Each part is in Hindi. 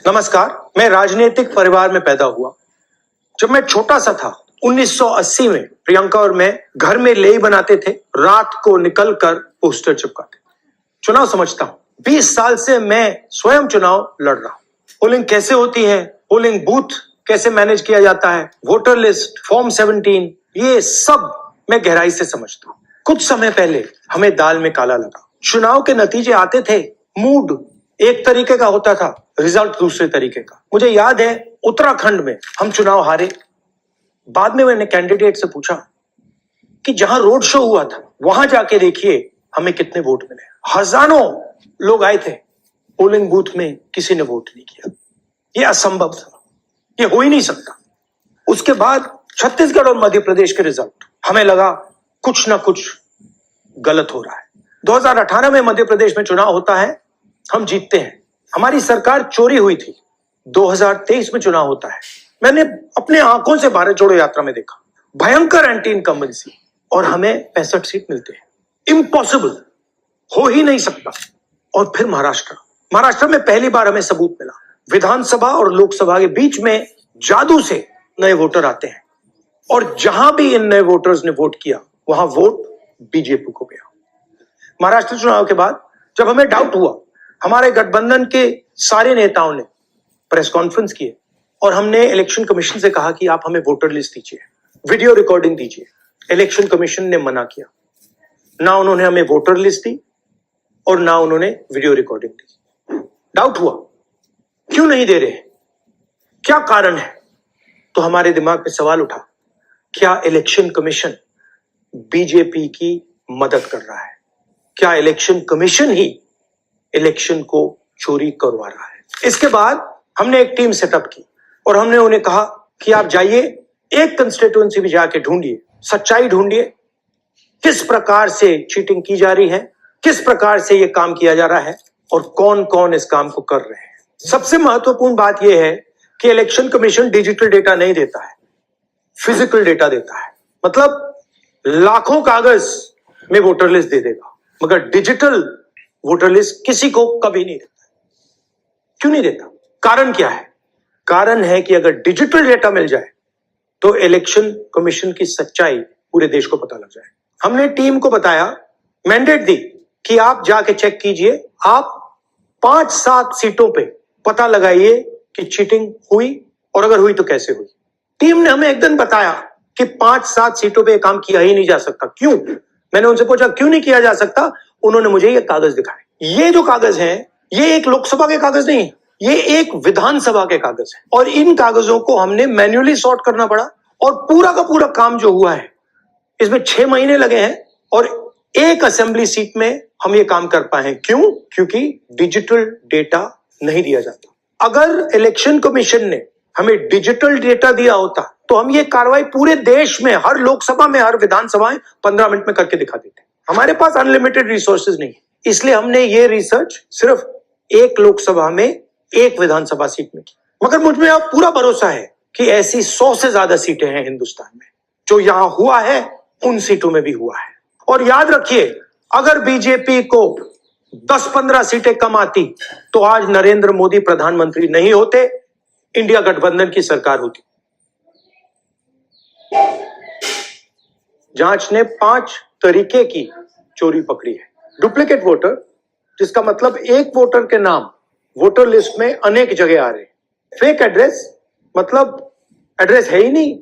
नमस्कार, मैं राजनीतिक परिवार में पैदा हुआ। जब मैं छोटा सा था 1980 में प्रियंका और मैं घर में लेई बनाते थे, रात को निकलकर पोस्टर चिपकाते। चुनाव समझता हूं, 20 साल से मैं स्वयं चुनाव लड़ रहा हूं। पोलिंग कैसे होती है, पोलिंग बूथ कैसे मैनेज किया जाता है, वोटर लिस्ट, फॉर्म 17, ये सब मैं गहराई से समझता हूं। कुछ समय पहले हमें दाल में काला लगा। चुनाव के नतीजे आते थे, मूड एक तरीके का होता था, रिजल्ट दूसरे तरीके का। मुझे याद है उत्तराखंड में हम चुनाव हारे। बाद में मैंने कैंडिडेट से पूछा कि जहां रोड शो हुआ था वहां जाके देखिए हमें कितने वोट मिले। हजारों लोग आए थे, पोलिंग बूथ में किसी ने वोट नहीं किया। यह असंभव था, यह हो ही नहीं सकता। उसके बाद छत्तीसगढ़ और मध्य प्रदेश के रिजल्ट, हमें लगा कुछ ना कुछ गलत हो रहा है। 2018 में मध्य प्रदेश में चुनाव होता है, हम जीतते हैं। हमारी सरकार चोरी हुई थी। 2023 में चुनाव होता है, मैंने अपने आंखों से भारत जोड़ो यात्रा में देखा, भयंकर एंटी इनकम्बेंसी, और हमें 65 सीट मिलते हैं। इम्पॉसिबल, हो ही नहीं सकता। और फिर महाराष्ट्र में पहली बार हमें सबूत मिला। विधानसभा और लोकसभा के बीच में जादू से नए वोटर आते हैं, और जहां भी इन नए वोटर्स ने वोट किया वहां वोट बीजेपी को गया। महाराष्ट्र चुनाव के बाद जब हमें डाउट हुआ, हमारे गठबंधन के सारे नेताओं ने प्रेस कॉन्फ्रेंस किए और हमने इलेक्शन कमीशन से कहा कि आप हमें वोटर लिस्ट दीजिए, वीडियो रिकॉर्डिंग दीजिए। इलेक्शन कमीशन ने मना किया। ना उन्होंने हमें वोटर लिस्ट दी और ना उन्होंने वीडियो रिकॉर्डिंग दी। डाउट हुआ, क्यों नहीं दे रहे, क्या कारण है? तो हमारे दिमाग में सवाल उठा, क्या इलेक्शन कमीशन बीजेपी की मदद कर रहा है? क्या इलेक्शन कमीशन ही इलेक्शन को चोरी करवा रहा है? इसके बाद हमने एक टीम सेटअप की और हमने उन्हें कहा कि आप जाइए, एक कंस्टिट्यूएंसी भी जाके ढूंढिए, सच्चाई ढूंढिए, किस प्रकार से चीटिंग की जा रही है, किस प्रकार से यह काम किया जा रहा है और कौन कौन इस काम को कर रहे हैं। सबसे महत्वपूर्ण बात यह है कि इलेक्शन कमीशन डिजिटल डेटा नहीं देता है, फिजिकल डेटा देता है। मतलब लाखों कागज में वोटर लिस्ट दे देगा, मगर डिजिटल वोटर लिस्ट किसी को कभी नहीं देता। क्यों नहीं देता? कारण क्या है? कारण है कि अगर डिजिटल डेटा मिल जाए तो इलेक्शन कमीशन की सच्चाई पूरे देश को पता लग जाए। हमने टीम को बताया, मैंडेट दी कि आप जाके चेक कीजिए, आप 5-7 सीटों पे पता लगाइए कि चीटिंग हुई, और अगर हुई तो कैसे हुई। टीम ने हमें एक दिन बताया कि 5-7 सीटों पे काम किया ही नहीं जा सकता। क्यों? मैंने उनसे पूछा क्यों नहीं किया जा सकता। उन्होंने मुझे ये कागज दिखाए। ये जो कागज हैं, ये एक लोकसभा के कागज नहीं है, ये एक विधानसभा के कागज है, और इन कागजों को हमने मैन्युअली सॉर्ट करना पड़ा। और पूरा का पूरा काम जो हुआ है, इसमें 6 महीने लगे हैं, और एक असेंबली सीट में हम ये काम कर पाए हैं। क्यों? क्योंकि डिजिटल डेटा नहीं दिया जाता। अगर इलेक्शन कमीशन ने हमें डिजिटल डेटा दिया होता तो हम ये कार्रवाई पूरे देश में, हर लोकसभा में, हर विधानसभा में 15 मिनट में करके दिखा देते। हमारे पास अनलिमिटेड रिसोर्सेज नहीं है, इसलिए हमने ये रिसर्च सिर्फ एक लोकसभा में, एक विधानसभा सीट में की। मगर मुझ में अब पूरा भरोसा है कि ऐसी 100 से ज्यादा सीटें हैं हिंदुस्तान में। जो यहां हुआ है उन सीटों में भी हुआ है। और याद रखिए, अगर बीजेपी को 10-15 सीटें कम आती तो आज नरेंद्र मोदी प्रधानमंत्री नहीं होते, इंडिया गठबंधन की सरकार होती। जांच ने 5 तरीके की चोरी पकड़ी है। डुप्लीकेट वोटर, जिसका मतलब एक वोटर के नाम वोटर लिस्ट में अनेक जगह आ रहे हैं। फेक एड्रेस, मतलब एड्रेस है ही नहीं,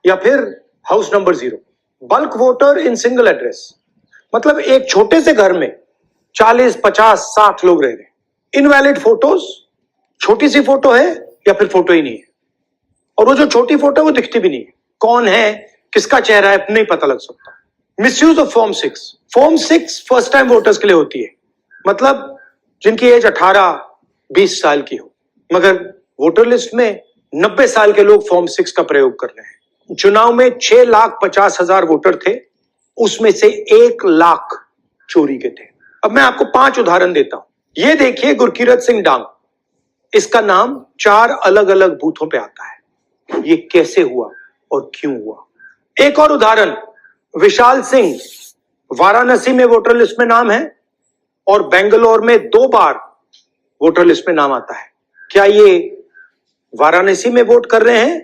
या फिर house number 0। Bulk voter in single address, मतलब एक छोटे से घर में 40, 50, 60 लोग रह रहे। इनवैलिड फोटोज, छोटी सी फोटो है या फिर फोटो ही नहीं है, और वो जो छोटी फोटो वो दिखती भी नहीं है। कौन है, किसका चेहरा है, नहीं पता लग सकता। Misuse of form 6। Form 6 first time voters के लिए होती है, मतलब जिनकी एज 18-20 साल की हो, मगर वोटर लिस्ट में 90 साल के लोग फॉर्म 6 का प्रयोग कर रहे हैं। चुनाव में 6,50,000 वोटर थे, उसमें से 1 लाख चोरी के थे। अब मैं आपको 5 उदाहरण देता हूं। ये देखिए गुरकीरत सिंह डांग, इसका नाम 4 अलग अलग बूथों पे आता है। ये कैसे हुआ और क्यों हुआ? एक और उदाहरण, विशाल सिंह, वाराणसी में वोटर लिस्ट में नाम है और बेंगलोर में 2 बार वोटर लिस्ट में नाम आता है। क्या ये वाराणसी में वोट कर रहे हैं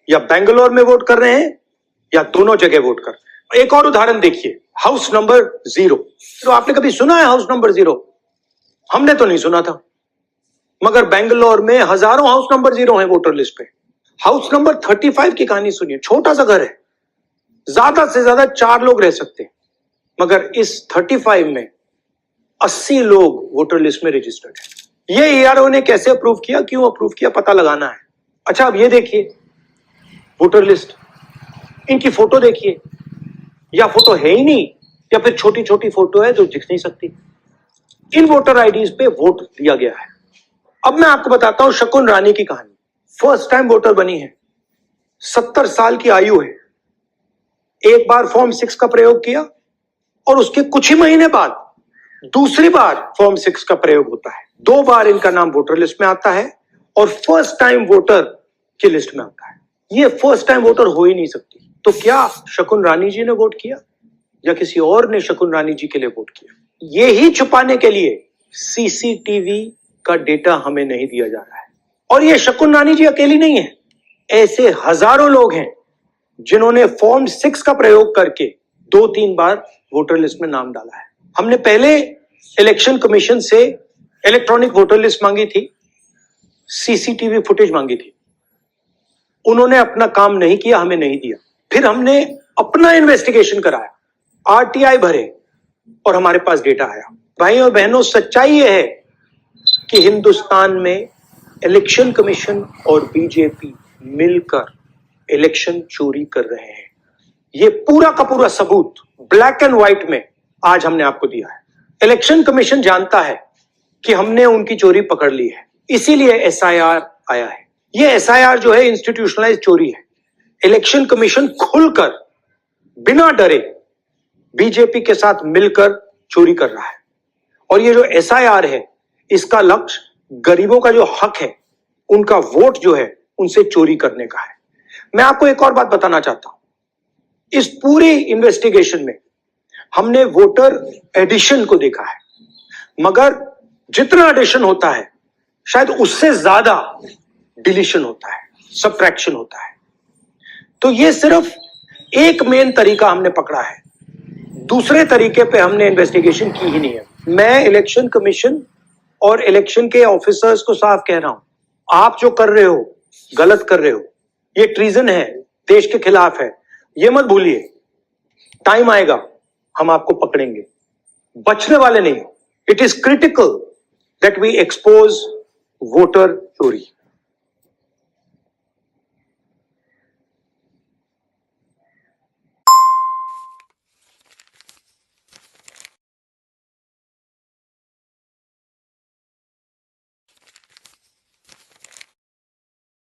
या बेंगलोर में वोट कर रहे हैं या दोनों जगह वोट कर रहे हैं। एक और उदाहरण देखिए, हाउस नंबर 0। तो आपने कभी सुना है हाउस नंबर 0? हमने तो नहीं सुना था, मगर बेंगलोर में हजारों हाउस नंबर 0 हैं वोटर लिस्ट पे। हाउस नंबर 35 की कहानी सुनिए। छोटा सा घर है, ज्यादा से ज्यादा 4 लोग रह सकते हैं, मगर इस 35 में 80 लोग वोटर लिस्ट में रजिस्टर्ड है। ये ईआरओ ने कैसे अप्रूव किया, क्यों अप्रूव किया, पता लगाना है। अच्छा, अब ये देखिए वोटर लिस्ट, इनकी फोटो देखिए, या फोटो है ही नहीं या फिर छोटी छोटी फोटो है जो दिख नहीं सकती। इन वोटर आईडीज पे वोट दिया गया है। अब मैं आपको बताता हूं शकुन रानी की कहानी। फर्स्ट टाइम वोटर बनी है, 70 साल की आयु है। एक बार फॉर्म 6 का प्रयोग किया और उसके कुछ ही महीने बाद दूसरी बार फॉर्म 6 का प्रयोग होता है। 2 बार इनका नाम वोटर लिस्ट में आता है और फर्स्ट टाइम वोटर की लिस्ट में आता है। ये फर्स्ट टाइम वोटर हो ही नहीं सकती। तो क्या शकुन रानी जी ने वोट किया या किसी और ने शकुन रानी जी के लिए वोट किया? ये ही छुपाने के लिए सीसीटीवी का डेटा हमें नहीं दिया जा रहा है। और ये शकुन रानी जी अकेली नहीं है, ऐसे हजारों लोग हैं जिन्होंने फॉर्म 6 का प्रयोग करके 2-3 बार वोटर लिस्ट में नाम डाला है। हमने पहले इलेक्शन कमीशन से इलेक्ट्रॉनिक वोटर लिस्ट मांगी थी, सीसीटीवी फुटेज मांगी थी। उन्होंने अपना काम नहीं किया, हमें नहीं दिया। फिर हमने अपना इन्वेस्टिगेशन कराया, आरटीआई भरे और हमारे पास डेटा आया। भाई और बहनों, सच्चाई यह है कि हिंदुस्तान में इलेक्शन कमीशन और बीजेपी मिलकर इलेक्शन चोरी कर रहे हैं। ये पूरा का पूरा सबूत ब्लैक एंड व्हाइट में आज हमने आपको दिया है। इलेक्शन कमीशन जानता है कि हमने उनकी चोरी पकड़ ली है, इसीलिए एसआईआर आया है। ये एसआईआर जो है इंस्टीट्यूशनलाइज चोरी है। इलेक्शन कमीशन खुलकर बिना डरे बीजेपी के साथ मिलकर चोरी कर रहा है। और ये जो एसआईआर है, इसका लक्ष्य गरीबों का जो हक है, उनका वोट जो है, उनसे चोरी करने का है। मैं आपको एक और बात बताना चाहता हूं। इस पूरी इन्वेस्टिगेशन में हमने वोटर एडिशन को देखा है, मगर जितना एडिशन होता है शायद उससे ज्यादा डिलीशन होता है, सबट्रैक्शन होता है। तो ये सिर्फ एक मेन तरीका हमने पकड़ा है, दूसरे तरीके पे हमने इन्वेस्टिगेशन की ही नहीं है। मैं इलेक्शन कमीशन और इलेक्शन के ऑफिसर्स को साफ कह रहा हूं, आप जो कर रहे हो गलत कर रहे हो। ये ट्रीजन है, देश के खिलाफ है। ये मत भूलिए, टाइम आएगा हम आपको पकड़ेंगे, बचने वाले नहीं। It is critical that we expose voter चोरी।